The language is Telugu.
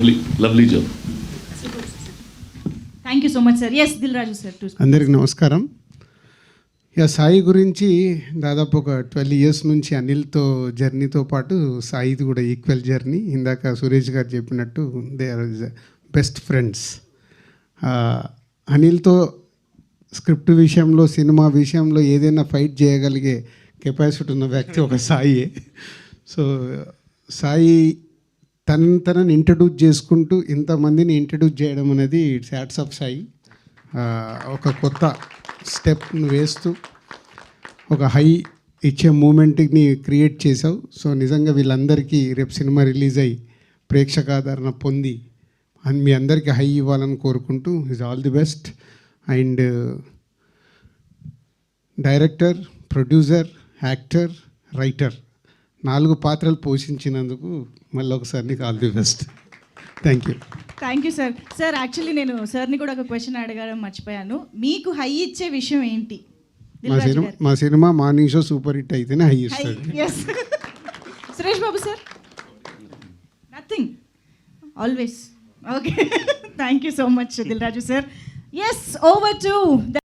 Lovely job. Thank you so much sir. Yes Dil Raju sir. అందరికి నమస్కారం. ఇక సాయి గురించి దాదాపు ఒక 12 ఇయర్స్ నుంచి అనిల్తో జర్నీతో పాటు సాయిది కూడా ఈక్వల్ జర్నీ. ఇందాక సురేష్ గారు చెప్పినట్టు దే ఆర్ బెస్ట్ ఫ్రెండ్స్. అనిల్తో స్క్రిప్ట్ విషయంలో, సినిమా విషయంలో ఏదైనా ఫైట్ చేయగలిగే కెపాసిటీ ఉన్న వ్యక్తి ఒక సాయి. సో సాయి తనని ఇంట్రడ్యూస్ చేసుకుంటూ ఇంతమందిని ఇంట్రడ్యూస్ చేయడం అనేది ఇట్స్ హ్యాట్స్ ఆఫ్ సాయి. ఒక కొత్త స్టెప్ను వేస్తూ ఒక హై ఇచ్చే మూమెంట్ని క్రియేట్ చేసావు. సో నిజంగా వీళ్ళందరికీ రేపు సినిమా రిలీజ్ అయ్యి ప్రేక్షకాదరణ పొంది మీ అందరికీ హై ఇవ్వాలని కోరుకుంటూ is all the best. And director, producer, actor, writer 4 పాత్రలు పోషించినందుకు మళ్ళీ ఒకసారి నీకు all the best. Thank you. Thank you sir. Sir actually నేను సార్ని కూడా ఒక క్వశ్చన్ అడగడం మర్చిపోయాను. మీకు హై ఇచ్చే విషయం ఏంటి? మా cinema morning show super hit అయితేనే హై ఇస్తుంది. Yes. Suresh Babu sir? Nothing, always. Okay. Thank you so much Dil Raju sir. Yes, over to